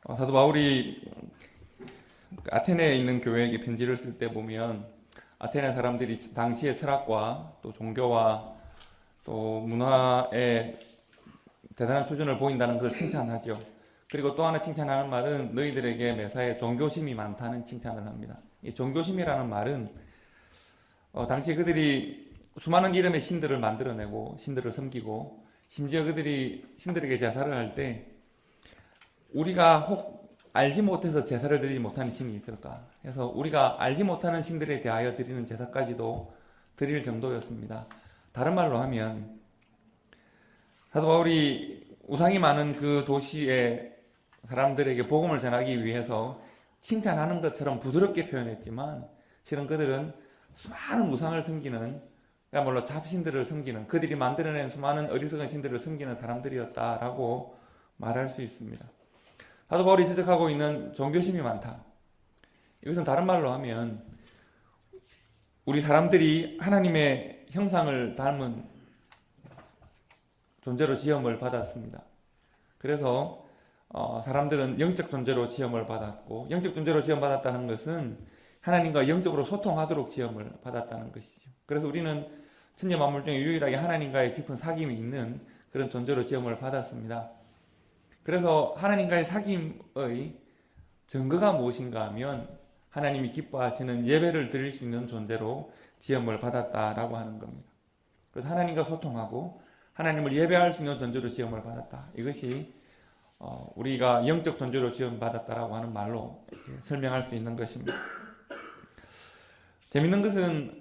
사도 바울이 아테네에 있는 교회에게 편지를 쓸 때 보면 아테네 사람들이 당시의 철학과 또 종교와 또 문화의 대단한 수준을 보인다는 것을 칭찬하죠. 그리고 또 하나 칭찬하는 말은 너희들에게 매사에 종교심이 많다는 칭찬을 합니다. 이 종교심이라는 말은 당시 그들이 수많은 이름의 신들을 만들어내고 신들을 섬기고 심지어 그들이 신들에게 제사를 할 때 우리가 혹 알지 못해서 제사를 드리지 못하는 신이 있을까 해서 우리가 알지 못하는 신들에 대하여 드리는 제사까지도 드릴 정도였습니다. 다른 말로 하면 사도 바울이 우상이 많은 그 도시의 사람들에게 복음을 전하기 위해서 칭찬하는 것처럼 부드럽게 표현했지만 실은 그들은 수많은 우상을 섬기는, 그야말로 잡신들을 섬기는, 그들이 만들어낸 수많은 어리석은 신들을 섬기는 사람들이었다라고 말할 수 있습니다. 사도 바울이 지적하고 있는 종교심이 많다. 이것은 다른 말로 하면 우리 사람들이 하나님의 형상을 닮은 존재로 지음을 받았습니다. 그래서 사람들은 영적 존재로 지음을 받았고, 영적 존재로 지음받았다는 것은 하나님과 영적으로 소통하도록 지음을 받았다는 것이죠. 그래서 우리는 천지 만물 중에 유일하게 하나님과의 깊은 사귐이 있는 그런 존재로 지음을 받았습니다. 그래서 하나님과의 사귐의 증거가 무엇인가 하면 하나님이 기뻐하시는 예배를 드릴 수 있는 존재로 지음을 받았다라고 하는 겁니다. 그래서 하나님과 소통하고 하나님을 예배할 수 있는 존재로 지음을 받았다. 이것이 우리가 영적 존재로 지음 받았다라고 하는 말로 이렇게 설명할 수 있는 것입니다. 재밌는 것은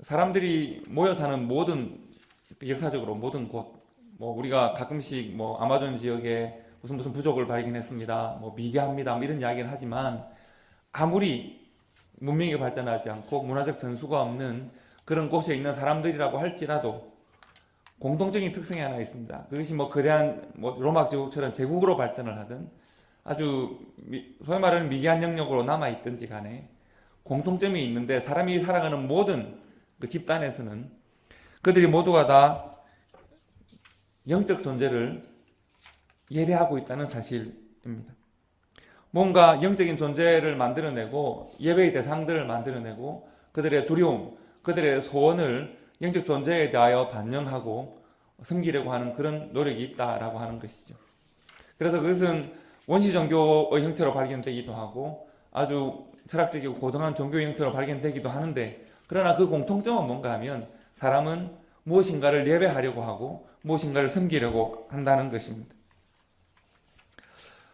사람들이 모여 사는 모든, 역사적으로 모든 곳, 우리가 가끔씩 아마존 지역에 무슨 부족을 발견했습니다, 미개합니다, 이런 이야기를 하지만 아무리 문명이 발전하지 않고 문화적 전수가 없는 그런 곳에 있는 사람들이라고 할지라도 공통적인 특성이 하나 있습니다. 그것이 거대한 로마 제국처럼 제국으로 발전을 하든 아주 소위 말하는 미개한 영역으로 남아있든지 간에 공통점이 있는데, 사람이 살아가는 모든 그 집단에서는 그들이 모두가 다 영적 존재를 예배하고 있다는 사실입니다. 뭔가 영적인 존재를 만들어내고 예배의 대상들을 만들어내고 그들의 두려움, 그들의 소원을 영적 존재에 대하여 반영하고 섬기려고 하는 그런 노력이 있다라고 하는 것이죠. 그래서 그것은 원시 종교의 형태로 발견되기도 하고 아주 철학적이고 고등한 종교의 형태로 발견되기도 하는데, 그러나 그 공통점은 뭔가 하면 사람은 무엇인가를 예배하려고 하고 무엇인가를 섬기려고 한다는 것입니다.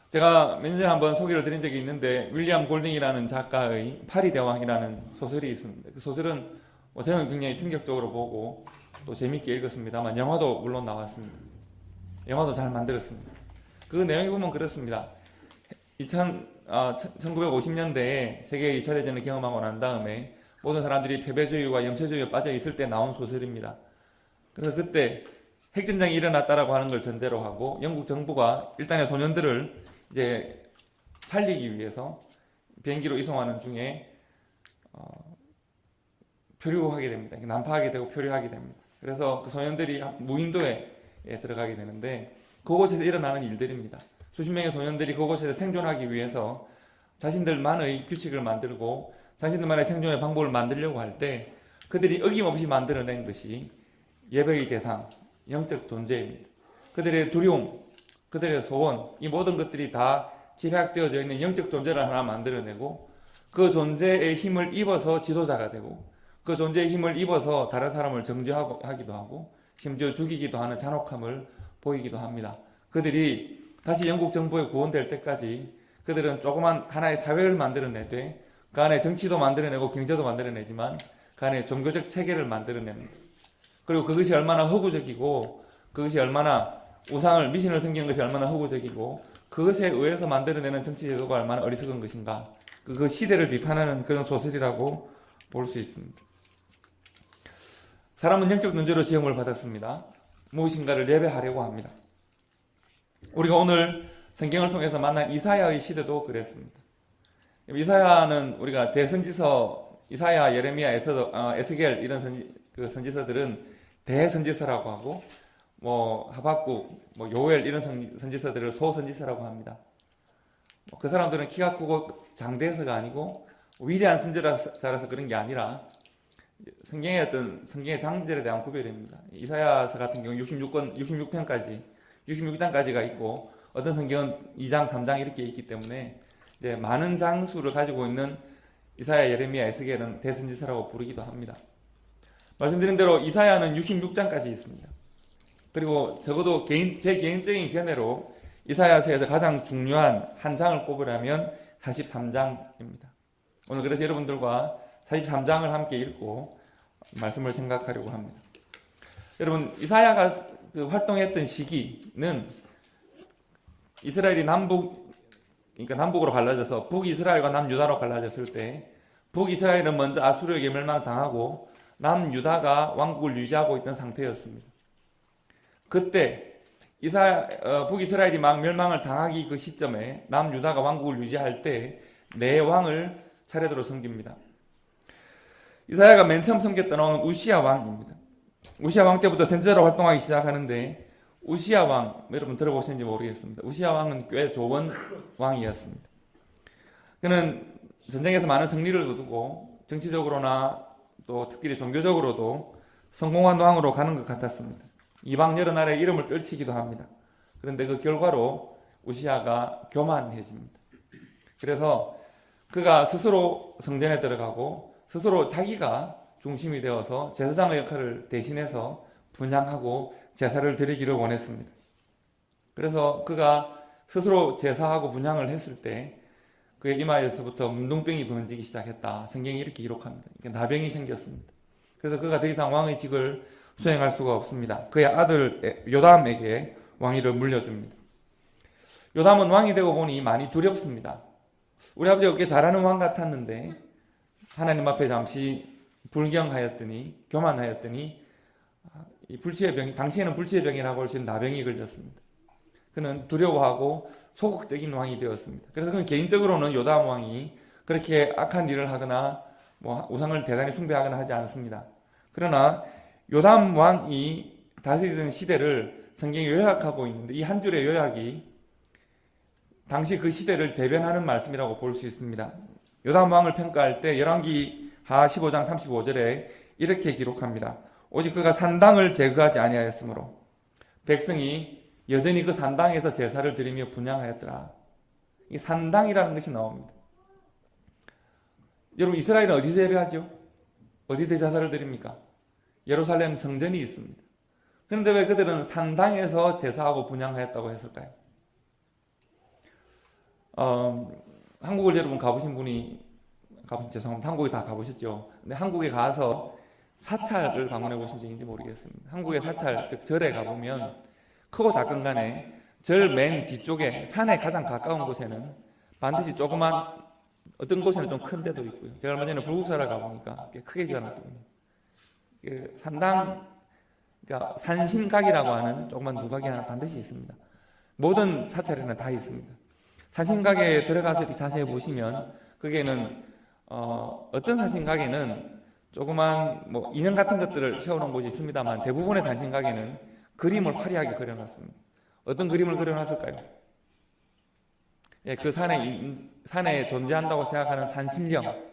제가 몇 년 전에 한번 소개를 드린 적이 있는데 윌리엄 골딩이라는 작가의 파리 대왕이라는 소설이 있습니다. 그 소설은 저는 굉장히 충격적으로 보고 또 재밌게 읽었습니다만 영화도 물론 나왔습니다. 영화도 잘 만들었습니다. 그 내용이 보면 그렇습니다. 1950년대에 세계 2차 대전을 경험하고 난 다음에 모든 사람들이 패배주의와 염세주의에 빠져 있을 때 나온 소설입니다. 그래서 그때 핵전쟁이 일어났다라고 하는 걸 전제로 하고 영국 정부가 일단의 소년들을 이제 살리기 위해서 비행기로 이송하는 중에 표류하게 됩니다. 난파하게 되고 표류하게 됩니다. 그래서 그 소년들이 무인도에 들어가게 되는데 그곳에서 일어나는 일들입니다. 수십 명의 소년들이 그곳에서 생존하기 위해서 자신들만의 규칙을 만들고 자신들만의 생존의 방법을 만들려고 할 때 그들이 어김없이 만들어낸 것이 예배의 대상, 영적 존재입니다. 그들의 두려움, 그들의 소원, 이 모든 것들이 다 집약되어져 있는 영적 존재를 하나 만들어내고 그 존재의 힘을 입어서 지도자가 되고 그 존재의 힘을 입어서 다른 사람을 정죄하기도 하고 심지어 죽이기도 하는 잔혹함을 보이기도 합니다. 그들이 다시 영국 정부에 구원될 때까지 그들은 조그만 하나의 사회를 만들어내되 그 안에 정치도 만들어내고 경제도 만들어내지만 그 안에 종교적 체계를 만들어냅니다. 그리고 그것이 얼마나 허구적이고 그것이 얼마나 우상을, 미신을 섬기는 것이 얼마나 허구적이고 그것에 의해서 만들어내는 정치제도가 얼마나 어리석은 것인가, 그 시대를 비판하는 그런 소설이라고 볼 수 있습니다. 사람은 영적 존재로 지음을 받았습니다. 무엇인가를 예배하려고 합니다. 우리가 오늘 성경을 통해서 만난 이사야의 시대도 그랬습니다. 이사야는 우리가 대선지서, 이사야, 예레미야, 에스겔 이런 선지서들은 대선지서라고 하고 하박국, 요엘 이런 선지서들을 소선지서라고 합니다. 그 사람들은 키가 크고 장대해서가 아니고 위대한 선지자라서 그런 게 아니라 성경의 장절에 대한 구별입니다. 이사야서 같은 경우 66장까지가 있고 어떤 성경은 2장, 3장 이렇게 있기 때문에 이제 많은 장수를 가지고 있는 이사야, 예레미야, 에스겔은 대선지서라고 부르기도 합니다. 말씀드린 대로 이사야는 66장까지 있습니다. 그리고 적어도 제 개인적인 견해로 이사야서에서 가장 중요한 한 장을 꼽으라면 43장입니다. 오늘 그래서 여러분들과 43장을 함께 읽고 말씀을 생각하려고 합니다. 여러분, 이사야가 활동했던 시기는 이스라엘이 남북으로 갈라져서 북이스라엘과 남유다로 갈라졌을 때 북이스라엘은 먼저 아수르에게 멸망당하고 남유다가 왕국을 유지하고 있던 상태였습니다. 그때 북이스라엘이 막 멸망을 당하기 그 시점에 남유다가 왕국을 유지할 때 네 왕을 차례대로 섬깁니다. 이사야가 맨 처음 섬겼던 왕은 우시야 왕입니다. 우시야 왕 때부터 선지자로 활동하기 시작하는데 우시야 왕, 여러분 들어보시는지 모르겠습니다. 우시야 왕은 꽤 좋은 왕이었습니다. 그는 전쟁에서 많은 승리를 거두고 정치적으로나 또 특별히 종교적으로도 성공한 왕으로 가는 것 같았습니다. 이방 여러 나라의 이름을 떨치기도 합니다. 그런데 그 결과로 우시야가 교만해집니다. 그래서 그가 스스로 성전에 들어가고 스스로 자기가 중심이 되어서 제사장의 역할을 대신해서 분향하고 제사를 드리기를 원했습니다. 그래서 그가 스스로 제사하고 분향을 했을 때 그의 이마에서부터 문둥병이 번지기 시작했다. 성경이 이렇게 기록합니다. 나병이 생겼습니다. 그래서 그가 더 이상 왕의 직을 수행할 수가 없습니다. 그의 아들 요담에게 왕위를 물려줍니다. 요담은 왕이 되고 보니 많이 두렵습니다. 우리 아버지가 꽤 잘하는 왕 같았는데 하나님 앞에 잠시 불경하였더니 교만하였더니 이 불치의 병이, 당시에는 불치의 병이라고 할 수 있는 나병이 걸렸습니다. 그는 두려워하고 소극적인 왕이 되었습니다. 그래서 그는 개인적으로는 요담 왕이 그렇게 악한 일을 하거나 우상을 대단히 숭배하거나 하지 않습니다. 그러나 요담 왕이 다스리던 시대를 성경이 요약하고 있는데 이 한 줄의 요약이 당시 그 시대를 대변하는 말씀이라고 볼 수 있습니다. 요담 왕을 평가할 때 열왕기하 15장 35절에 이렇게 기록합니다. 오직 그가 산당을 제거하지 아니하였으므로 백성이 여전히 그 산당에서 제사를 드리며 분향하였더라. 이 산당이라는 것이 나옵니다. 여러분, 이스라엘은 어디서 예배하죠? 어디서 제사를 드립니까? 예루살렘 성전이 있습니다. 그런데 왜 그들은 산당에서 제사하고 분향하였다고 했을까요? 한국을 여러분 죄송합니다. 한국에 다 가보셨죠? 근데 한국에 가서 사찰을 방문해 보신 적인지 모르겠습니다. 한국의 사찰, 즉 절에 가보면 크고 작은 간에 절 맨 뒤쪽에 산에 가장 가까운 곳에는 반드시 조그만, 어떤 곳에는 좀 큰 데도 있고요. 제가 얼마 전에 불국사를 가보니까 꽤 크게 지어놨더군요. 산당, 그러니까 산신각이라고 하는 조그만 누각이 하나 반드시 있습니다. 모든 사찰에는 다 있습니다. 사신각에 들어가서 이렇게 자세히 보시면 거기에는 어떤 사신각에는 조그만 인형 같은 것들을 세워놓은 곳이 있습니다만 대부분의 사신각에는 그림을 화려하게 그려놨습니다. 어떤 그림을 그려놨을까요? 예, 그 산에 존재한다고 생각하는 산신령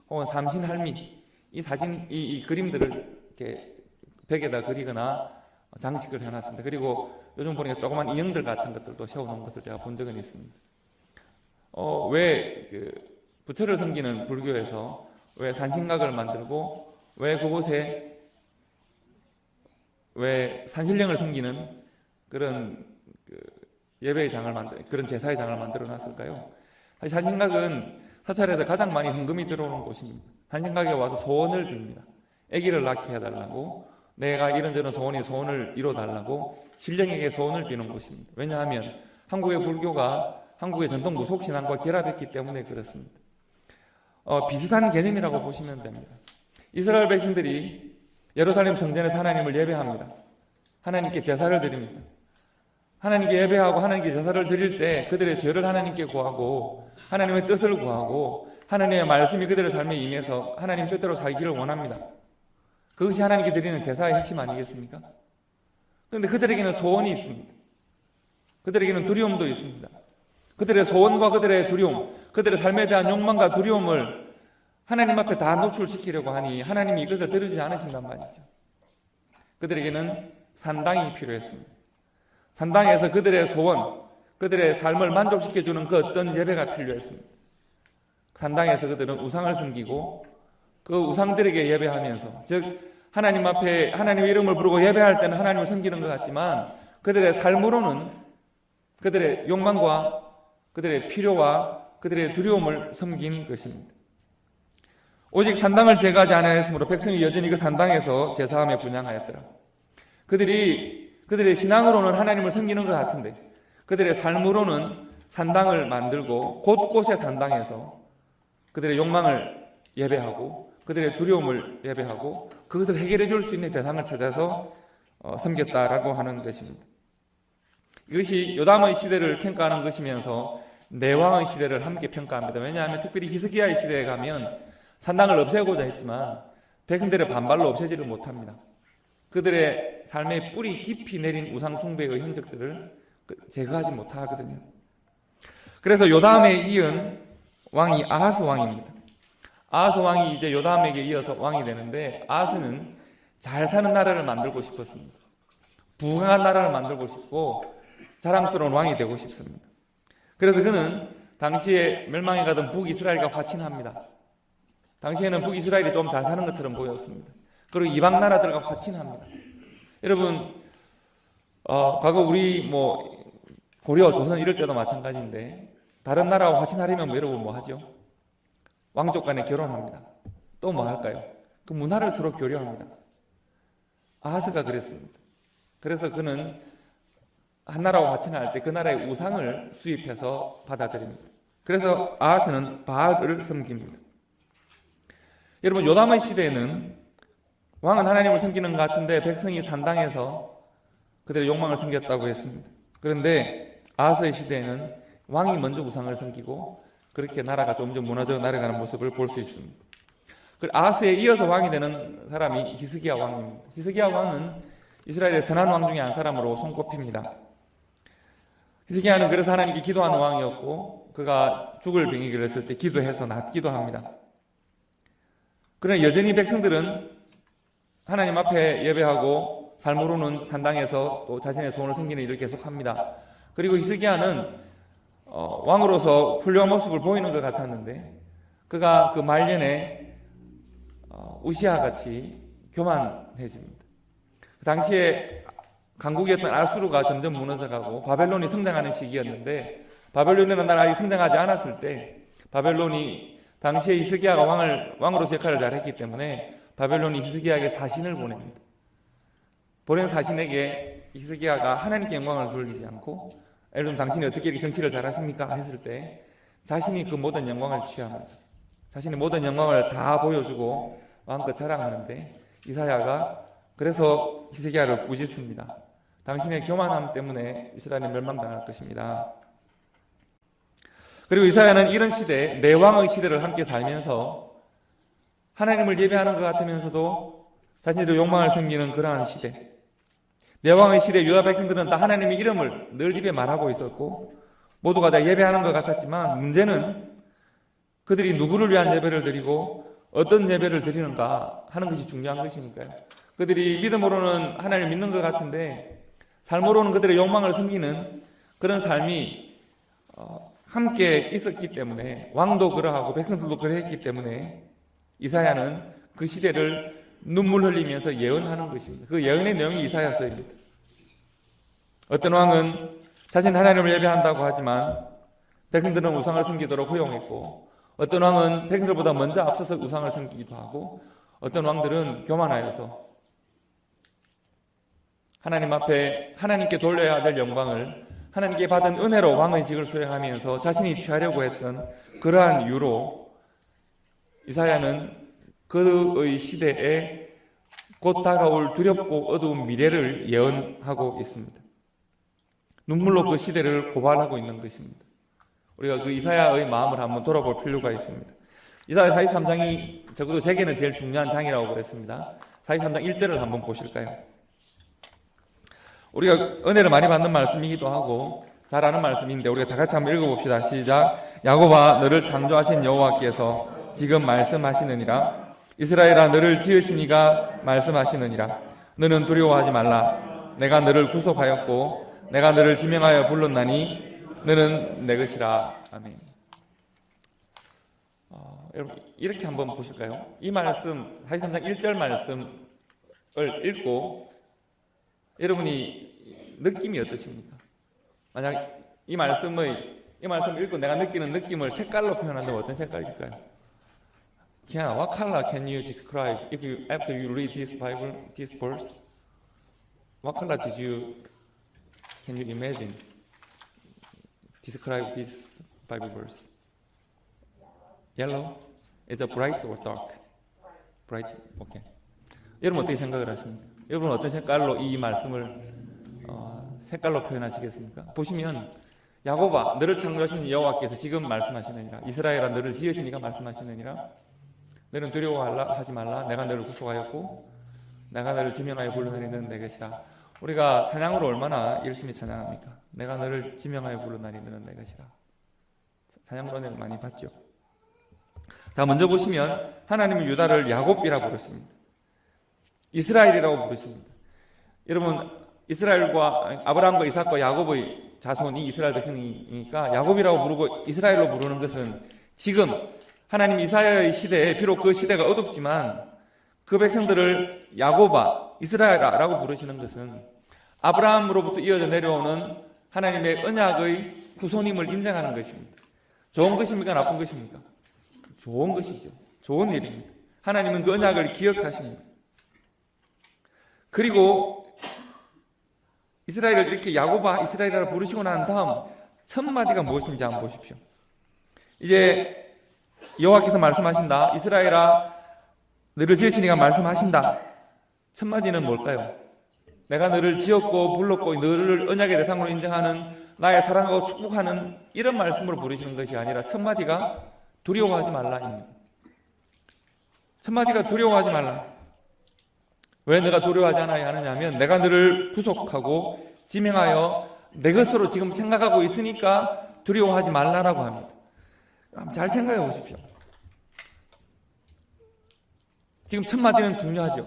혹은 삼신할미, 이 그림들을 이렇게 벽에다 그리거나 장식을 해놨습니다. 그리고 요즘 보니까 조그만 인형들 같은 것들도 세워놓은 것을 제가 본 적은 있습니다. 왜 부처를 섬기는 불교에서 왜 산신각을 만들고 왜 그곳에 왜 산신령을 섬기는 그런 예배의 장을 그런 제사의 장을 만들어 놨을까요? 산신각은 사찰에서 가장 많이 헌금이 들어오는 곳입니다. 산신각에 와서 소원을 빕니다. 아기를 낳게 해달라고, 내가 이런저런 소원을 이뤄달라고 신령에게 소원을 비는 곳입니다. 왜냐하면 한국의 불교가 한국의 전통 무속신앙과 결합했기 때문에 그렇습니다. 비슷한 개념이라고 보시면 됩니다. 이스라엘 백성들이 예루살렘 성전에서 하나님을 예배합니다. 하나님께 제사를 드립니다. 하나님께 예배하고 하나님께 제사를 드릴 때 그들의 죄를 하나님께 구하고 하나님의 뜻을 구하고 하나님의 말씀이 그들의 삶에 임해서 하나님 뜻대로 살기를 원합니다. 그것이 하나님께 드리는 제사의 핵심 아니겠습니까? 그런데 그들에게는 소원이 있습니다. 그들에게는 두려움도 있습니다. 그들의 소원과 그들의 두려움, 그들의 삶에 대한 욕망과 두려움을 하나님 앞에 다 노출시키려고 하니 하나님이 이것을 들어주지 않으신단 말이죠. 그들에게는 산당이 필요했습니다. 산당에서 그들의 소원, 그들의 삶을 만족시켜주는 그 어떤 예배가 필요했습니다. 산당에서 그들은 우상을 섬기고 그 우상들에게 예배하면서, 즉 하나님 앞에 하나님의 이름을 부르고 예배할 때는 하나님을 섬기는 것 같지만 그들의 삶으로는 그들의 욕망과 그들의 필요와 그들의 두려움을 섬긴 것입니다. 오직 산당을 제거하지 않았으므로 백성이 여전히 그 산당에서 제사함에 분향하였더라. 그들의 신앙으로는 하나님을 섬기는 것 같은데 그들의 삶으로는 산당을 만들고 곳곳의 산당에서 그들의 욕망을 예배하고 그들의 두려움을 예배하고 그것을 해결해 줄 수 있는 대상을 찾아서 섬겼다라고 하는 것입니다. 이것이 요담의 시대를 평가하는 것이면서 내왕의 시대를 함께 평가합니다. 왜냐하면 특별히 히스기야의 시대에 가면 산당을 없애고자 했지만 백성들의 반발로 없애지를 못합니다. 그들의 삶의 뿌리 깊이 내린 우상 숭배의 흔적들을 제거하지 못하거든요. 그래서 요담에 이은 왕이 아하스 왕입니다. 아하스 왕이 이제 요담에게 이어서 왕이 되는데 아하스는 잘 사는 나라를 만들고 싶었습니다. 부강한 나라를 만들고 싶고 자랑스러운 왕이 되고 싶습니다. 그래서 그는 당시에 멸망해 가던 북이스라엘과 화친합니다. 당시에는 북이스라엘이 좀 잘 사는 것처럼 보였습니다. 그리고 이방 나라들과 화친합니다. 여러분, 과거 우리 고려, 조선 이럴 때도 마찬가지인데 다른 나라와 화친하려면 여러분 뭐 하죠? 왕족 간에 결혼합니다. 또 뭐 할까요? 그 문화를 서로 교류합니다. 아하스가 그랬습니다. 그래서 그는 한 나라와 화친할 때 그 나라의 우상을 수입해서 받아들입니다. 그래서 아하스는 바알을 섬깁니다. 여러분, 요담의 시대에는 왕은 하나님을 섬기는 것 같은데 백성이 산당에서 그들의 욕망을 섬겼다고 했습니다. 그런데 아하스의 시대에는 왕이 먼저 우상을 섬기고 그렇게 나라가 점점 무너져 나아가는 모습을 볼 수 있습니다. 아하스에 이어서 왕이 되는 사람이 히스기야 왕입니다. 히스기야 왕은 이스라엘의 선한 왕 중에 한 사람으로 손꼽힙니다. 히스기야는 그래서 하나님께 기도하는 왕이었고 그가 죽을 병이 걸렸을 때 기도해서 낫기도 합니다. 그러나 여전히 백성들은 하나님 앞에 예배하고 삶으로는 산당에서 또 자신의 소원을 섬기는 일을 계속합니다. 그리고 히스기야는 왕으로서 훌륭한 모습을 보이는 것 같았는데 그가 그 말년에 우시아 같이 교만해집니다. 그 당시에 강국이었던 아수르가 점점 무너져가고 바벨론이 성장하는 시기였는데 바벨론이라는 나라가 아직 성장하지 않았을 때 바벨론이 당시에 히스기야가 왕으로서 역할을 잘했기 때문에 바벨론이 히스기야에게 사신을 보냅니다. 보낸 사신에게 히스기야가 하나님께 영광을 돌리지 않고 예를 들면 당신이 어떻게 이렇게 정치를 잘하십니까? 했을 때 자신이 그 모든 영광을 취합니다. 자신의 모든 영광을 다 보여주고 마음껏 자랑하는데 이사야가 그래서 히스기야를 꾸짖습니다. 당신의 교만함 때문에 이스라엘이 멸망당할 것입니다. 그리고 이사야는 이런 시대, 내왕의 시대를 함께 살면서 하나님을 예배하는 것 같으면서도 자신들의 욕망을 섬기는 그러한 시대, 내왕의 시대 유다 백성들은 다 하나님의 이름을 늘 입에 말하고 있었고 모두가 다 예배하는 것 같았지만 문제는 그들이 누구를 위한 예배를 드리고 어떤 예배를 드리는가 하는 것이 중요한 것이니까요. 그들이 믿음으로는 하나님을 믿는 것 같은데 삶으로는 그들의 욕망을 섬기는 그런 삶이 함께 있었기 때문에 왕도 그러하고 백성들도 그러했기 때문에 이사야는 그 시대를 눈물 흘리면서 예언하는 것입니다. 그 예언의 내용이 이사야서입니다. 어떤 왕은 자신 하나님을 예배한다고 하지만 백성들은 우상을 섬기도록 허용했고 어떤 왕은 백성들보다 먼저 앞서서 우상을 섬기기도 하고 어떤 왕들은 교만하여서 하나님 앞에 하나님께 돌려야 될 영광을 하나님께 받은 은혜로 왕의 직을 수행하면서 자신이 취하려고 했던 그러한 이유로 이사야는 그의 시대에 곧 다가올 두렵고 어두운 미래를 예언하고 있습니다. 눈물로 그 시대를 고발하고 있는 것입니다. 우리가 그 이사야의 마음을 한번 돌아볼 필요가 있습니다. 이사야 43장이 적어도 제게는 제일 중요한 장이라고 그랬습니다. 43장 1절을 한번 보실까요? 우리가 은혜를 많이 받는 말씀이기도 하고 잘 아는 말씀인데 우리가 다 같이 한번 읽어봅시다. 시작. 야곱아 너를 창조하신 여호와께서 지금 말씀하시느니라. 이스라엘아 너를 지으신 이가 말씀하시느니라. 너는 두려워하지 말라. 내가 너를 구속하였고 내가 너를 지명하여 불렀나니 너는 내 것이라. 아멘. 여러분 이렇게 한번 보실까요? 이 말씀 43장 1절 말씀을 읽고 여러분이 느낌이 어떠십니까? 만약 이 말씀을 읽고 내가 느끼는 느낌을 색깔로 표현한다면 어떤 색깔일까요? Kiana, what color can you describe after you read this Bible, this verse? What color can you imagine? Describe this Bible verse. Yellow? Is it bright or dark? Bright. Okay. 여러분 어떻게 생각을 하십니까? 여러분 어떤 색깔로 이 말씀을 색깔로 표현하시겠습니까? 보시면 야곱아 너를 창조하신 여호와께서 지금 말씀하시느니라. 이스라엘아 너를 지으신 이가 말씀하시느니라. 너는 두려워하지 말라. 내가 너를 구속하였고 내가 너를 지명하여 불러내니 너는 내 것이라. 우리가 찬양으로 얼마나 열심히 찬양합니까? 내가 너를 지명하여 불러내니 너는 내 것이라. 찬양으로 은혜를 많이 받죠. 자, 먼저 보시면 하나님은 유다를 야곱이라고 부르십니다. 이스라엘이라고 부르십니다. 여러분 이스라엘과 아브라함과 이삭과 야곱의 자손이 이스라엘 백성이니까 야곱이라고 부르고 이스라엘로 부르는 것은 지금 하나님 이사야의 시대에 비록 그 시대가 어둡지만 그 백성들을 야곱아 이스라엘아라고 부르시는 것은 아브라함으로부터 이어져 내려오는 하나님의 언약의 후손임을 인정하는 것입니다. 좋은 것입니까? 나쁜 것입니까? 좋은 것이죠. 좋은 일입니다. 하나님은 그 언약을 기억하십니다. 그리고 이스라엘을 이렇게 야곱아 이스라엘이라 부르시고 난 다음 첫 마디가 무엇인지 한번 보십시오. 이제 여호와께서 말씀하신다. 이스라엘아 너를 지으신 이가 말씀하신다. 첫 마디는 뭘까요? 내가 너를 지었고 불렀고 너를 언약의 대상으로 인정하는 나의 사랑하고 축복하는 이런 말씀으로 부르시는 것이 아니라 첫 마디가 두려워하지 말라입니다. 첫 마디가 두려워하지 말라. 왜 내가 두려워하지 않아야 하느냐면 내가 너를 구속하고 지명하여 내 것으로 지금 생각하고 있으니까 두려워하지 말라라고 합니다. 잘 생각해 보십시오. 지금 첫 마디는 중요하죠.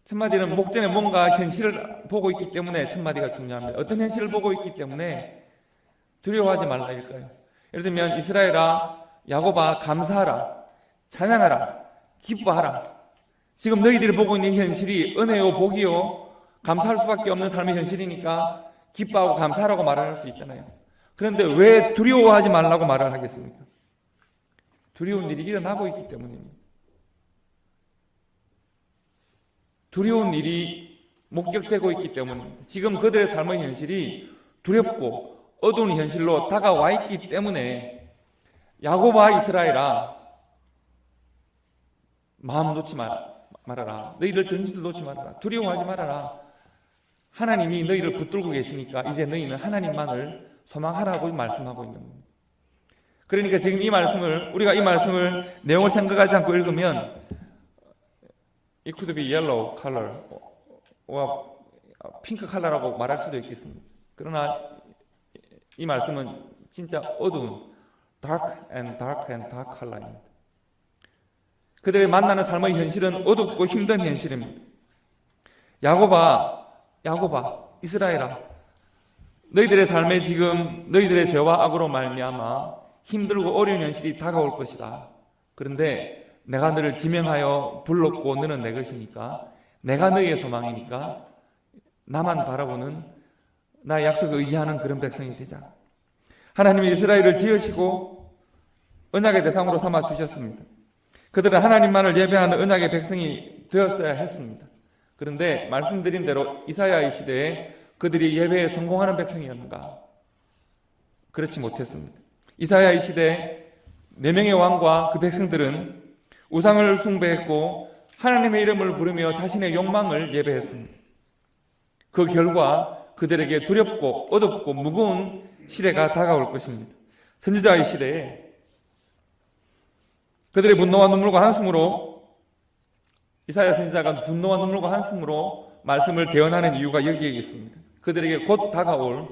첫 마디는 목전에 뭔가 현실을 보고 있기 때문에 첫 마디가 중요합니다. 어떤 현실을 보고 있기 때문에 두려워하지 말라일까요? 예를 들면 이스라엘아 야곱아 감사하라 찬양하라 기뻐하라. 지금 너희들이 보고 있는 현실이 은혜요 복이요 감사할 수밖에 없는 삶의 현실이니까 기뻐하고 감사하라고 말할 수 있잖아요. 그런데 왜 두려워하지 말라고 말을 하겠습니까? 두려운 일이 일어나고 있기 때문입니다. 두려운 일이 목격되고 있기 때문입니다. 지금 그들의 삶의 현실이 두렵고 어두운 현실로 다가와 있기 때문에 야곱아 이스라엘아 마음 놓지 말아라. 너희들 전신을 놓지 말아라. 두려워하지 말아라. 하나님이 너희를 붙들고 계시니까 이제 너희는 하나님만을 소망하라고 말씀하고 있는 겁니다. 그러니까 지금 우리가 이 말씀을 내용을 생각하지 않고 읽으면 It could be yellow color or pink color라고 말할 수도 있겠습니다. 그러나 이 말씀은 진짜 어두운 dark and dark color입니다. 그들의 만나는 삶의 현실은 어둡고 힘든 현실입니다. 야곱아 이스라엘아 너희들의 삶에 지금 너희들의 죄와 악으로 말미암아 힘들고 어려운 현실이 다가올 것이다. 그런데 내가 너를 지명하여 불렀고 너는 내 것이니까 내가 너희의 소망이니까 나만 바라보는 나의 약속에 의지하는 그런 백성이 되자. 하나님이 이스라엘을 지으시고 언약의 대상으로 삼아 주셨습니다. 그들은 하나님만을 예배하는 언약의 백성이 되었어야 했습니다. 그런데 말씀드린 대로 이사야의 시대에 그들이 예배에 성공하는 백성이었는가? 그렇지 못했습니다. 이사야의 시대에 4명의 왕과 그 백성들은 우상을 숭배했고 하나님의 이름을 부르며 자신의 욕망을 예배했습니다. 그 결과 그들에게 두렵고 어둡고 무거운 시대가 다가올 것입니다. 선지자의 시대에 그들의 분노와 눈물과 한숨으로 이사야 선지자가 분노와 눈물과 한숨으로 말씀을 대언하는 이유가 여기에 있습니다. 그들에게 곧 다가올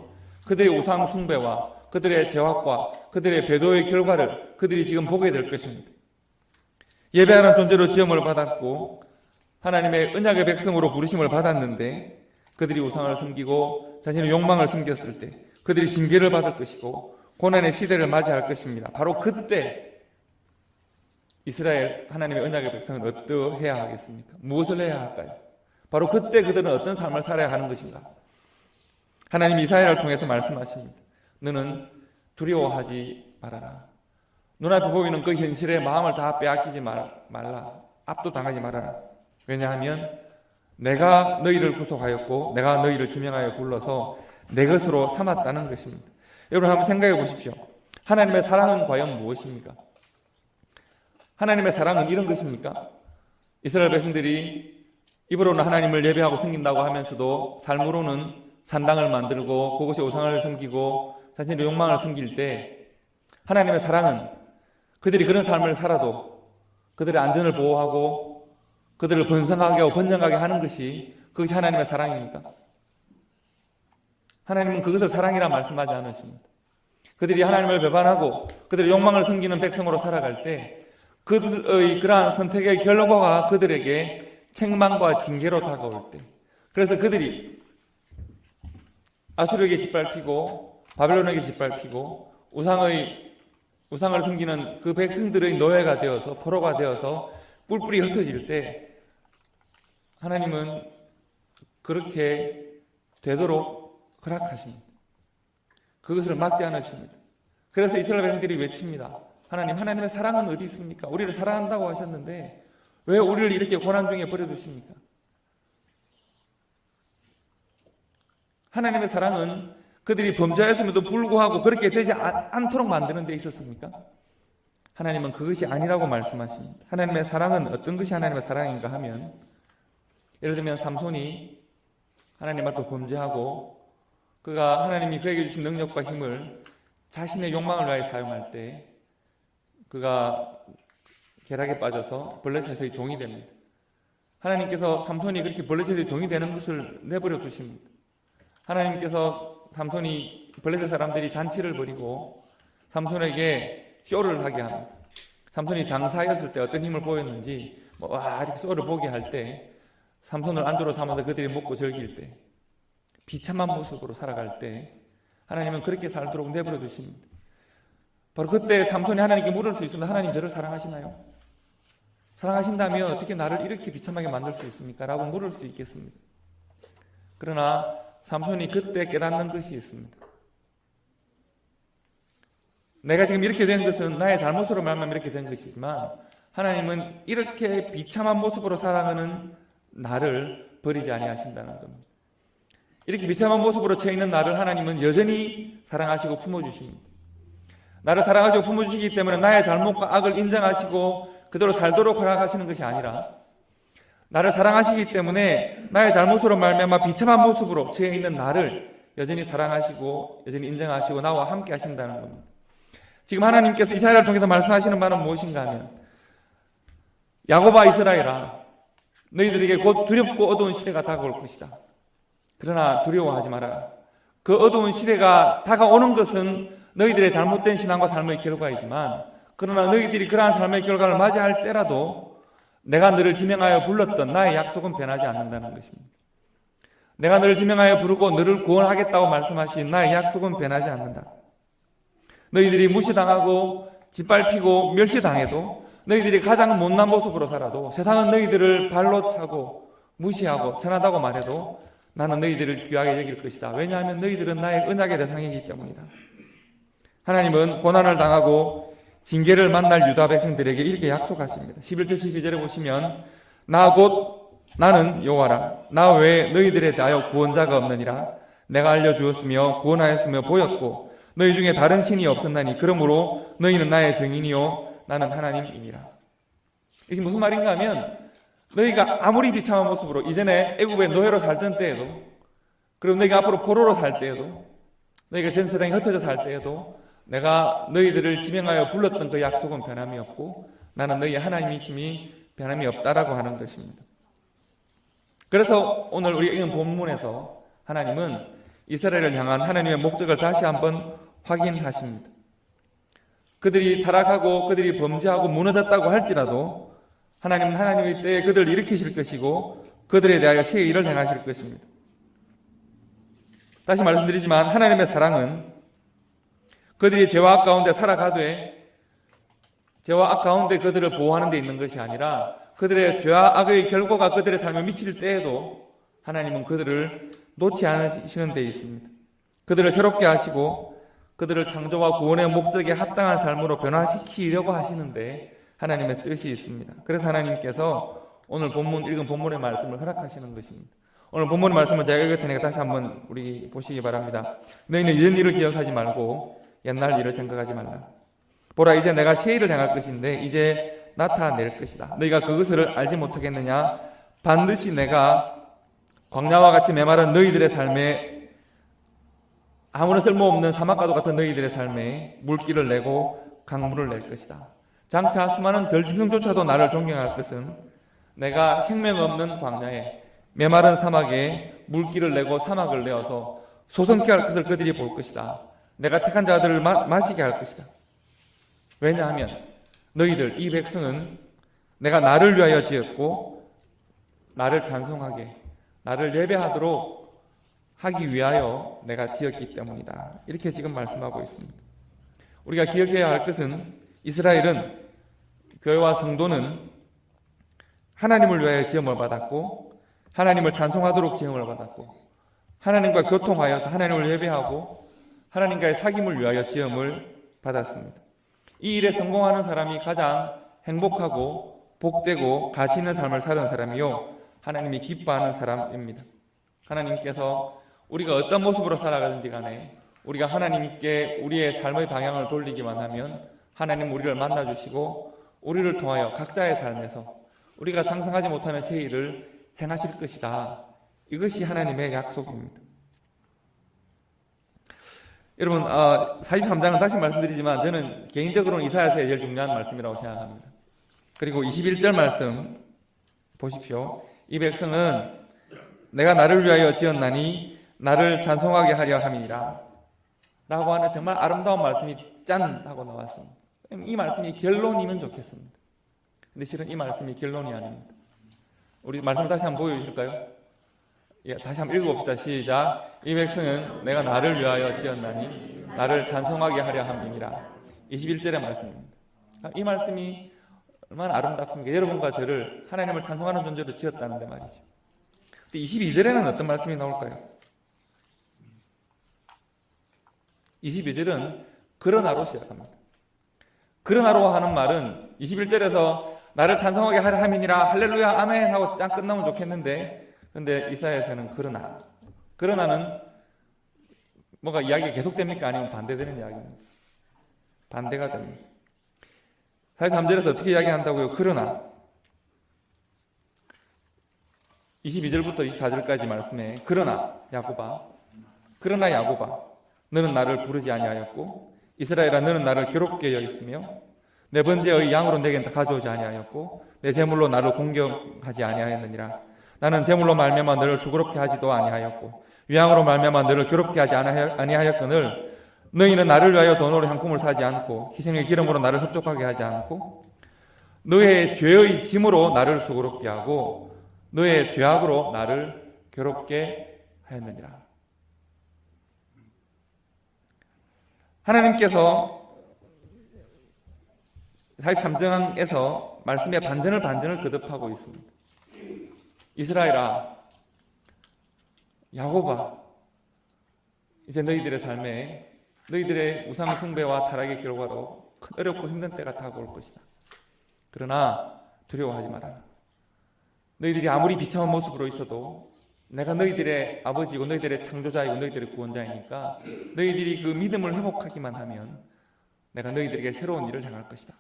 그들의 우상 숭배와 그들의 죄악과 그들의 배도의 결과를 그들이 지금 보게 될 것입니다. 예배하는 존재로 지음을 받았고 하나님의 언약의 백성으로 부르심을 받았는데 그들이 우상을 숨기고 자신의 욕망을 숨겼을 때 그들이 징계를 받을 것이고 고난의 시대를 맞이할 것입니다. 바로 그때 이스라엘 하나님의 언약의 백성은 어떠해야 하겠습니까? 무엇을 해야 할까요? 바로 그때 그들은 어떤 삶을 살아야 하는 것인가? 하나님 이사야를 통해서 말씀하십니다. 너는 두려워하지 말아라. 눈앞에 보이는 그 현실에 마음을 다 빼앗기지 말라. 압도당하지 말아라. 왜냐하면 내가 너희를 구속하였고 내가 너희를 지명하여 불러서 내 것으로 삼았다는 것입니다. 여러분 한번 생각해 보십시오. 하나님의 사랑은 과연 무엇입니까? 하나님의 사랑은 이런 것입니까? 이스라엘 백성들이 입으로는 하나님을 예배하고 섬긴다고 하면서도 삶으로는 산당을 만들고 그곳에 우상을 섬기고 자신의 욕망을 숨길 때 하나님의 사랑은 그들이 그런 삶을 살아도 그들의 안전을 보호하고 그들을 번성하게 하고 번영하게 하는 것이 그것이 하나님의 사랑입니까? 하나님은 그것을 사랑이라 말씀하지 않으십니다. 그들이 하나님을 배반하고 그들의 욕망을 섬기는 백성으로 살아갈 때 그들의 그러한 선택의 결과가 그들에게 책망과 징계로 다가올 때 그래서 그들이 아수르에게 짓밟히고 바벨론에게 짓밟히고 우상을 섬기는 그 백성들의 노예가 되어서 포로가 되어서 뿔뿔이 흩어질 때 하나님은 그렇게 되도록 허락하십니다. 그것을 막지 않으십니다. 그래서 이스라엘 백성들이 외칩니다. 하나님의 사랑은 어디 있습니까? 우리를 사랑한다고 하셨는데 왜 우리를 이렇게 고난 중에 버려두십니까? 하나님의 사랑은 그들이 범죄했음에도 불구하고 그렇게 되지 않도록 만드는 데 있었습니까? 하나님은 그것이 아니라고 말씀하십니다. 하나님의 사랑은 어떤 것이 하나님의 사랑인가 하면 예를 들면 삼손이 하나님 앞에 범죄하고 그가 하나님이 그에게 주신 능력과 힘을 자신의 욕망을 위하여 사용할 때 그가 계략에 빠져서 블레셋의 종이 됩니다. 하나님께서 삼손이 그렇게 블레셋의 종이 되는 것을 내버려 두십니다. 하나님께서 삼손이 블레셋 사람들이 잔치를 벌이고 삼손에게 쇼를 하게 합니다. 삼손이 장사였을 때 어떤 힘을 보였는지 이렇게 쇼를 보게 할 때 삼손을 안주로 삼아서 그들이 먹고 즐길 때 비참한 모습으로 살아갈 때 하나님은 그렇게 살도록 내버려 두십니다. 바로 그때 삼손이 하나님께 물을 수 있습니다. 하나님 저를 사랑하시나요? 사랑하신다면 어떻게 나를 이렇게 비참하게 만들 수 있습니까? 라고 물을 수 있겠습니다. 그러나 삼손이 그때 깨닫는 것이 있습니다. 내가 지금 이렇게 된 것은 나의 잘못으로 말하면 이렇게 된 것이지만 하나님은 이렇게 비참한 모습으로 살아가는 나를 버리지 아니하신다는 겁니다. 이렇게 비참한 모습으로 처해 있는 나를 하나님은 여전히 사랑하시고 품어주십니다. 나를 사랑하시고 품어주시기 때문에 나의 잘못과 악을 인정하시고 그대로 살도록 허락하시는 것이 아니라 나를 사랑하시기 때문에 나의 잘못으로 말미암아 비참한 모습으로 처해 있는 나를 여전히 사랑하시고 여전히 인정하시고 나와 함께 하신다는 겁니다. 지금 하나님께서 이사야를 통해서 말씀하시는 바는 무엇인가 하면 야곱아 이스라엘아 너희들에게 곧 두렵고 어두운 시대가 다가올 것이다. 그러나 두려워하지 마라. 그 어두운 시대가 다가오는 것은 너희들의 잘못된 신앙과 삶의 결과이지만 그러나 너희들이 그러한 삶의 결과를 맞이할 때라도 내가 너를 지명하여 불렀던 나의 약속은 변하지 않는다는 것입니다. 내가 너를 지명하여 부르고 너를 구원하겠다고 말씀하신 나의 약속은 변하지 않는다. 너희들이 무시당하고 짓밟히고 멸시당해도 너희들이 가장 못난 모습으로 살아도 세상은 너희들을 발로 차고 무시하고 천하다고 말해도 나는 너희들을 귀하게 여길 것이다. 왜냐하면 너희들은 나의 언약의 대상이기 때문이다. 하나님은 고난을 당하고 징계를 만날 유다 백성들에게 이렇게 약속하십니다. 11절 12절에 보시면 나는 여호와라. 나 외에 너희들에 대하여 구원자가 없느니라. 내가 알려주었으며 구원하였으며 보였고 너희 중에 다른 신이 없었나니 그러므로 너희는 나의 증인이요 나는 하나님이니라. 이게 무슨 말인가 하면 너희가 아무리 비참한 모습으로 이전에 애굽의 노예로 살던 때에도 그리고 너희가 앞으로 포로로 살 때에도 너희가 전 세상에 흩어져 살 때에도 내가 너희들을 지명하여 불렀던 그 약속은 변함이 없고 나는 너희의 하나님이심이 변함이 없다라고 하는 것입니다. 그래서 오늘 우리가 읽은 본문에서 하나님은 이스라엘을 향한 하나님의 목적을 다시 한번 확인하십니다. 그들이 타락하고 그들이 범죄하고 무너졌다고 할지라도 하나님은 하나님의 때에 그들을 일으키실 것이고 그들에 대하여 새 일을 행하실 것입니다. 다시 말씀드리지만 하나님의 사랑은 그들이 죄와 악 가운데 살아가되 죄와 악 가운데 그들을 보호하는 데 있는 것이 아니라 그들의 죄와 악의 결과가 그들의 삶에 미칠 때에도 하나님은 그들을 놓지 않으시는 데 있습니다. 그들을 새롭게 하시고 그들을 창조와 구원의 목적에 합당한 삶으로 변화시키려고 하시는데 하나님의 뜻이 있습니다. 그래서 하나님께서 오늘 읽은 본문의 말씀을 허락하시는 것입니다. 오늘 본문의 말씀을 제가 읽을 테니까 다시 한번 우리 보시기 바랍니다. 너희는 이전 일을 기억하지 말고 옛날 일을 생각하지 말라. 보라, 이제 내가 새 일을 행할 것인데 이제 나타낼 것이다. 너희가 그것을 알지 못하겠느냐? 반드시 내가 광야와 같이 메마른 너희들의 삶에, 아무런 쓸모없는 사막과도 같은 너희들의 삶에 물기를 내고 강물을 낼 것이다. 장차 수많은 들짐승조차도 나를 존경할 것은 내가 생명 없는 광야에 메마른 사막에 물기를 내고 사막을 내어서 소성케 할 것을 그들이 볼 것이다. 내가 택한 자들을 마시게 할 것이다. 왜냐하면 너희들 이 백성은 내가 나를 위하여 지었고 나를 찬송하게, 나를 예배하도록 하기 위하여 내가 지었기 때문이다. 이렇게 지금 말씀하고 있습니다. 우리가 기억해야 할 것은 이스라엘은, 교회와 성도는 하나님을 위하여 지음을 받았고 하나님을 찬송하도록 지음을 받았고 하나님과 교통하여서 하나님을 예배하고 하나님과의 사귐을 위하여 지음을 받았습니다. 이 일에 성공하는 사람이 가장 행복하고 복되고 가치 있는 삶을 사는 사람이요, 하나님이 기뻐하는 사람입니다. 하나님께서 우리가 어떤 모습으로 살아가든지 간에 우리가 하나님께 우리의 삶의 방향을 돌리기만 하면 하나님 우리를 만나주시고 우리를 통하여 각자의 삶에서 우리가 상상하지 못하는 새 일을 행하실 것이다. 이것이 하나님의 약속입니다. 여러분, 43장은 다시 말씀드리지만 저는 개인적으로는 이사야서의 제일 중요한 말씀이라고 생각합니다. 그리고 21절 말씀 보십시오. 이 백성은 내가 나를 위하여 지었나니 나를 찬송하게 하려 함이니라 라고 하는 정말 아름다운 말씀이 짠 하고 나왔습니다. 이 말씀이 결론이면 좋겠습니다. 근데 실은 이 말씀이 결론이 아닙니다. 우리 말씀 다시 한번 보여주실까요? 예, 다시 한번 읽어봅시다. 시작. 이 백성은 내가 나를 위하여 지었나니 나를 찬송하게 하려 함이니라. 21절의 말씀입니다. 이 말씀이 얼마나 아름답습니까? 여러분과 저를 하나님을 찬송하는 존재로 지었다는데 말이죠. 근데 22절에는 어떤 말씀이 나올까요? 22절은 그러나로 시작합니다. 그러나로 하는 말은 21절에서 나를 찬송하게 하려 함이니라 할렐루야 아멘 하고 짱 끝나면 좋겠는데, 근데 이사야에서는 그러나는 뭐가 이야기가 계속됩니까? 아니면 반대되는 이야기입니다. 반대가 됩니다. 43절에서 어떻게 이야기한다고요? 그러나 22절부터 24절까지 말씀에 그러나 야곱아 너는 나를 부르지 아니하였고 이스라엘아 너는 나를 괴롭게 여겼으며 내 번제의 양으로 내게 가져오지 아니하였고 내 제물로 나를 공경하지 아니하였느니라. 나는 제물로 말미암아 너를 수고롭게 하지도 아니하였고 위양으로 말미암아 너를 괴롭게 하지 아니하였거늘 너희는 나를 위하여 돈으로 향품을 사지 않고 희생의 기름으로 나를 흡족하게 하지 않고 너의 죄의 짐으로 나를 수고롭게 하고 너의 죄악으로 나를 괴롭게 하였느니라. 하나님께서 43장에서 말씀의 반전을 거듭하고 있습니다. 이스라엘아, 야곱아, 이제 너희들의 삶에 너희들의 우상 숭배와 타락의 결과로 큰 어렵고 힘든 때가 다가올 것이다. 그러나 두려워하지 마라. 너희들이 아무리 비참한 모습으로 있어도 내가 너희들의 아버지이고 너희들의 창조자이고 너희들의 구원자이니까 너희들이 그 믿음을 회복하기만 하면 내가 너희들에게 새로운 일을 행할 것이다.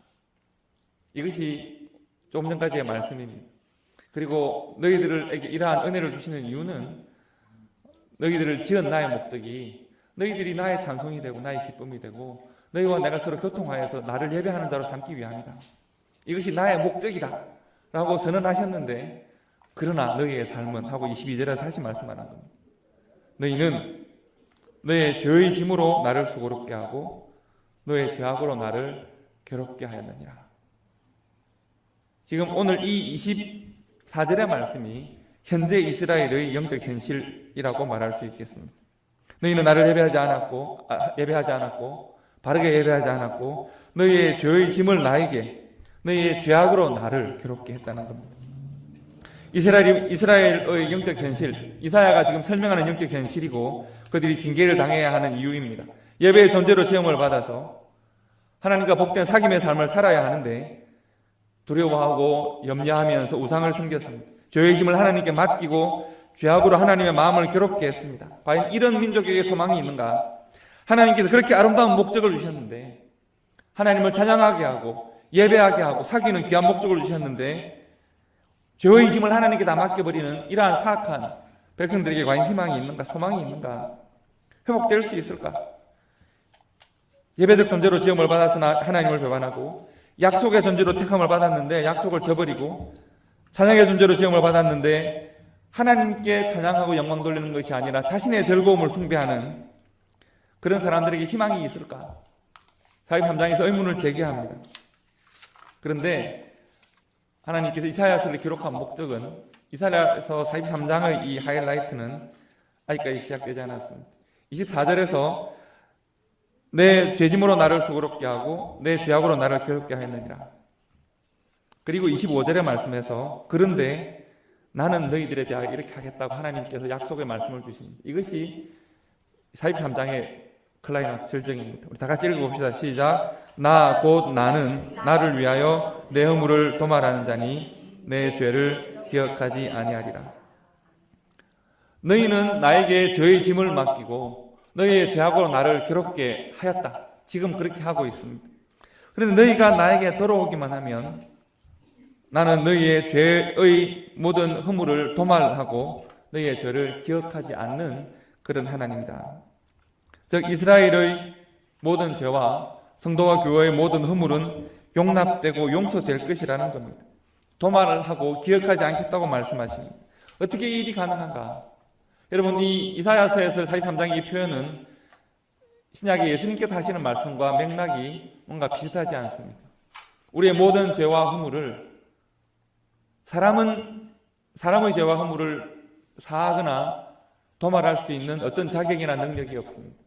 이것이 조금 전까지의 말씀입니다. 그리고 너희들에게 이러한 은혜를 주시는 이유는 너희들을 지은 나의 목적이 너희들이 나의 찬송이 되고 나의 기쁨이 되고 너희와 내가 서로 교통하여서 나를 예배하는 자로 삼기 위함이다. 이것이 나의 목적이다 라고 선언하셨는데 그러나 너희의 삶은 하고 22절에 다시 말씀하는 겁니다. 너희는 너의 죄의 짐으로 나를 수고롭게 하고 너의 죄악으로 나를 괴롭게 하였느니라. 지금 오늘 이 24절의 말씀이 현재 이스라엘의 영적 현실이라고 말할 수 있겠습니다. 너희는 나를 예배하지 않았고 바르게 예배하지 않았고 너희의 죄의 짐을 나에게 너희의 죄악으로 나를 괴롭게 했다는 겁니다. 이스라엘의 영적 현실, 이사야가 지금 설명하는 영적 현실이고 그들이 징계를 당해야 하는 이유입니다. 예배의 존재로 지음을 받아서 하나님과 복된 사귐의 삶을 살아야 하는데 두려워하고 염려하면서 우상을 숨겼습니다. 죄의 짐을 하나님께 맡기고 죄악으로 하나님의 마음을 괴롭게 했습니다. 과연 이런 민족에게 소망이 있는가? 하나님께서 그렇게 아름다운 목적을 주셨는데 하나님을 찬양하게 하고 예배하게 하고 사귀는 귀한 목적을 주셨는데 죄의 짐을 하나님께 다 맡겨버리는 이러한 사악한 백성들에게 과연 희망이 있는가? 소망이 있는가? 회복될 수 있을까? 예배적 존재로 지음을 받아서 하나님을 배반하고 약속의 존재로 택함을 받았는데 약속을 저버리고 찬양의 존재로 지음을 받았는데 하나님께 찬양하고 영광 돌리는 것이 아니라 자신의 즐거움을 숭배하는 그런 사람들에게 희망이 있을까? 43장에서 의문을 제기합니다. 그런데 하나님께서 이사야서를 기록한 목적은 이사야서 43장의 이 하이라이트는 아직까지 시작되지 않았습니다. 24절에서 내 죄짐으로 나를 수고롭게 하고 내 죄악으로 나를 괴롭게 하였느니라. 그리고 25절의 말씀에서 그런데 나는 너희들에 대하여 이렇게 하겠다고 하나님께서 약속의 말씀을 주십니다. 이것이 43장의 클라이막스 절정입니다. 우리 다 같이 읽어봅시다. 시작. 나 곧 나는 나를 위하여 내 허물을 도말하는 자니 내 죄를 기억하지 아니하리라. 너희는 나에게 죄의 짐을 맡기고 너희의 죄악으로 나를 괴롭게 하였다. 지금 그렇게 하고 있습니다. 그런데 너희가 나에게 돌아오기만 하면 나는 너희의 죄의 모든 허물을 도말하고 너희의 죄를 기억하지 않는 그런 하나님이다. 즉 이스라엘의 모든 죄와 성도와 교회의 모든 허물은 용납되고 용서될 것이라는 겁니다. 도말을 하고 기억하지 않겠다고 말씀하십니다. 어떻게 이 일이 가능한가? 여러분 이 이사야서에서 43장의 이 표현은 신약의 예수님께서 하시는 말씀과 맥락이 뭔가 비슷하지 않습니까? 우리의 모든 죄와 허물을 사람의 죄와 허물을 사하거나 도말할 수 있는 어떤 자격이나 능력이 없습니다.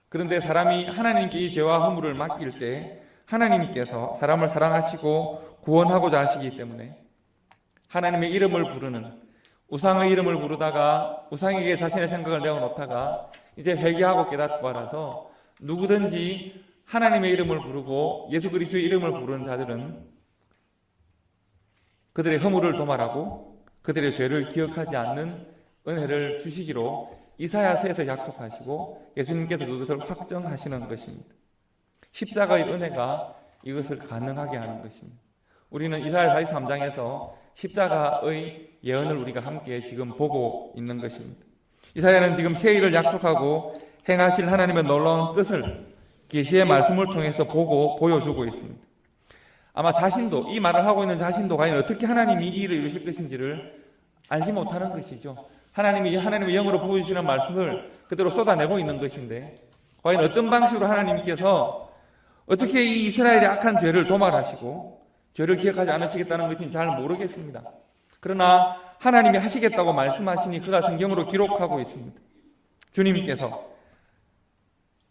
그런데 사람이 하나님께 이 죄와 허물을 맡길 때 하나님께서 사람을 사랑하시고 구원하고자 하시기 때문에 하나님의 이름을 부르는 우상의 이름을 부르다가 우상에게 자신의 생각을 내어놓다가 이제 회개하고 깨닫고 알아서 누구든지 하나님의 이름을 부르고 예수 그리스도의 이름을 부르는 자들은 그들의 허물을 도말하고 그들의 죄를 기억하지 않는 은혜를 주시기로 이사야서에서 약속하시고 예수님께서 그것을 확정하시는 것입니다. 십자가의 은혜가 이것을 가능하게 하는 것입니다. 우리는 이사야 43장에서 십자가의 예언을 우리가 함께 지금 보고 있는 것입니다. 이사야는 지금 새 일을 약속하고 행하실 하나님의 놀라운 뜻을 계시의 말씀을 통해서 보고 보여주고 있습니다. 아마 자신도 이 말을 하고 있는 자신도 과연 어떻게 하나님이 이 일을 이루실 것인지를 알지 못하는 것이죠. 하나님이 하나님의 영으로 보여주시는 말씀을 그대로 쏟아내고 있는 것인데 과연 어떤 방식으로 하나님께서 어떻게 이 이스라엘의 악한 죄를 도말하시고 죄를 기억하지 않으시겠다는 것인지 잘 모르겠습니다. 그러나 하나님이 하시겠다고 말씀하시니 그가 성경으로 기록하고 있습니다. 주님께서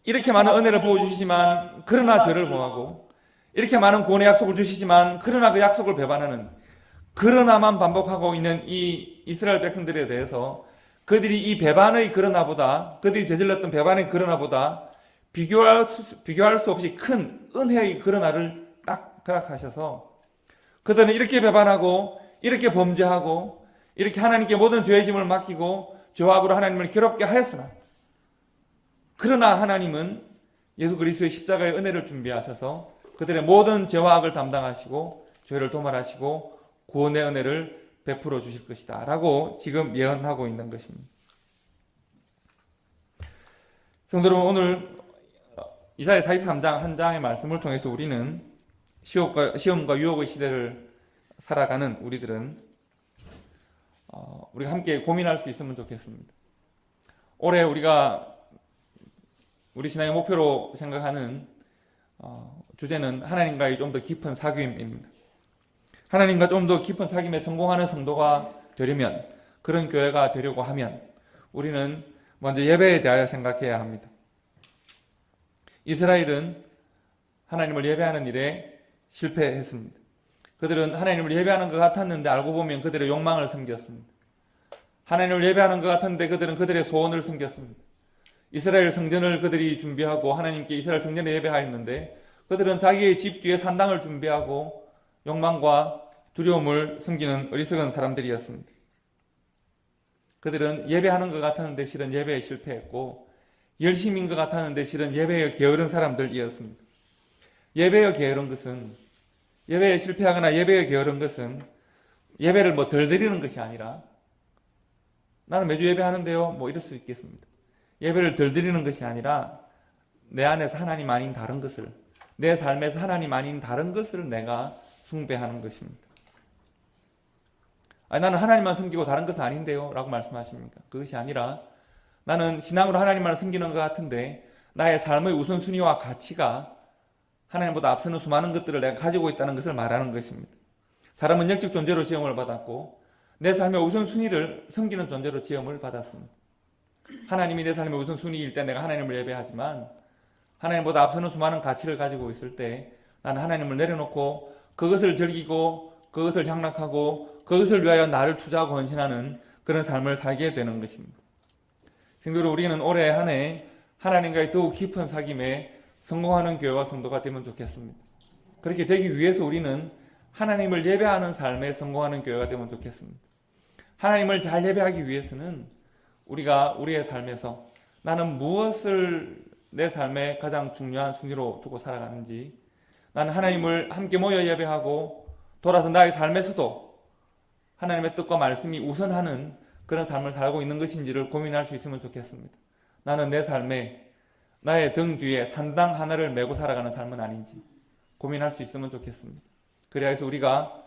이렇게 많은 은혜를 보여주시지만 그러나 죄를 범하고 이렇게 많은 구원의 약속을 주시지만 그러나 그 약속을 배반하는 그러나만 반복하고 있는 이 이스라엘 백성들에 대해서 그들이 이 배반의 그러나보다 그들이 저질렀던 배반의 그러나보다 비교할 수 없이 큰 은혜의 그러나를 딱 허락하셔서 그들은 이렇게 배반하고 이렇게 범죄하고 이렇게 하나님께 모든 죄의 짐을 맡기고 죄악으로 하나님을 괴롭게 하였으나 그러나 하나님은 예수 그리스도의 십자가의 은혜를 준비하셔서 그들의 모든 죄와 악을 담당하시고 죄를 도말하시고 구원의 은혜를 베풀어 주실 것이다 라고 지금 예언하고 있는 것입니다. 성도 여러분, 오늘 이사야 43장 한 장의 말씀을 통해서 우리는 시험과 유혹의 시대를 살아가는 우리들은 우리가 함께 고민할 수 있으면 좋겠습니다. 올해 우리가 우리 신앙의 목표로 생각하는 주제는 하나님과의 좀 더 깊은 사귐입니다. 하나님과 좀 더 깊은 사귐에 성공하는 성도가 되려면, 그런 교회가 되려고 하면 우리는 먼저 예배에 대하여 생각해야 합니다. 이스라엘은 하나님을 예배하는 일에 실패했습니다. 그들은 하나님을 예배하는 것 같았는데 알고 보면 그들의 욕망을 섬겼습니다. 하나님을 예배하는 것 같았는데 그들은 그들의 소원을 섬겼습니다. 이스라엘 성전을 그들이 준비하고 하나님께 이스라엘 성전에 예배하였는데 그들은 자기의 집 뒤에 산당을 준비하고 욕망과 두려움을 숨기는 어리석은 사람들이었습니다. 그들은 예배하는 것 같았는데 실은 예배에 실패했고, 열심인 것 같았는데 실은 예배에 게으른 사람들이었습니다. 예배에 게으른 것은, 예배에 실패하거나 예배에 게으른 것은 예배를 덜 드리는 것이 아니라, 나는 매주 예배하는데요, 이럴 수 있겠습니다. 예배를 덜 드리는 것이 아니라 내 안에서 하나님 아닌 다른 것을, 내 삶에서 하나님 아닌 다른 것을 내가 숭배하는 것입니다. 나는 하나님만 섬기고 다른 것은 아닌데요 라고 말씀하십니까? 그것이 아니라 나는 신앙으로 하나님만 섬기는 것 같은데 나의 삶의 우선순위와 가치가 하나님보다 앞서는 수많은 것들을 내가 가지고 있다는 것을 말하는 것입니다. 사람은 영적 존재로 지음을 받았고 내 삶의 우선순위를 섬기는 존재로 지음을 받았습니다. 하나님이 내 삶의 우선순위일 때 내가 하나님을 예배하지만, 하나님보다 앞서는 수많은 가치를 가지고 있을 때 나는 하나님을 내려놓고 그것을 즐기고 그것을 향락하고 그것을 위하여 나를 투자하고 헌신하는 그런 삶을 살게 되는 것입니다. 성도들, 우리는 올해 한 해 하나님과의 더욱 깊은 사귐에 성공하는 교회와 성도가 되면 좋겠습니다. 그렇게 되기 위해서 우리는 하나님을 예배하는 삶에 성공하는 교회가 되면 좋겠습니다. 하나님을 잘 예배하기 위해서는 우리가 우리의 삶에서 나는 무엇을 내 삶의 가장 중요한 순위로 두고 살아가는지, 나는 하나님을 함께 모여 예배하고 돌아서 나의 삶에서도 하나님의 뜻과 말씀이 우선하는 그런 삶을 살고 있는 것인지를 고민할 수 있으면 좋겠습니다. 나는 내 삶에 나의 등 뒤에 산당 하나를 메고 살아가는 삶은 아닌지 고민할 수 있으면 좋겠습니다. 그래야 해서 우리가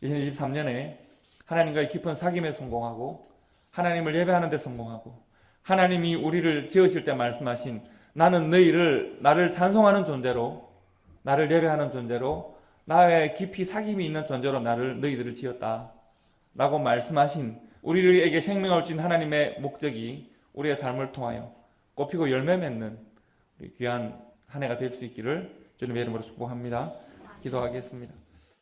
2023년에 하나님과의 깊은 사귐에 성공하고 하나님을 예배하는 데 성공하고, 하나님이 우리를 지으실 때 말씀하신 나는 나를 찬송하는 존재로, 나를 예배하는 존재로, 나의 깊이 사귐이 있는 존재로 너희들을 지었다 라고 말씀하신, 우리에게 생명을 주신 하나님의 목적이 우리의 삶을 통하여 꽃피고 열매 맺는 귀한 한 해가 될 수 있기를 주님의 이름으로 축복합니다. 기도하겠습니다.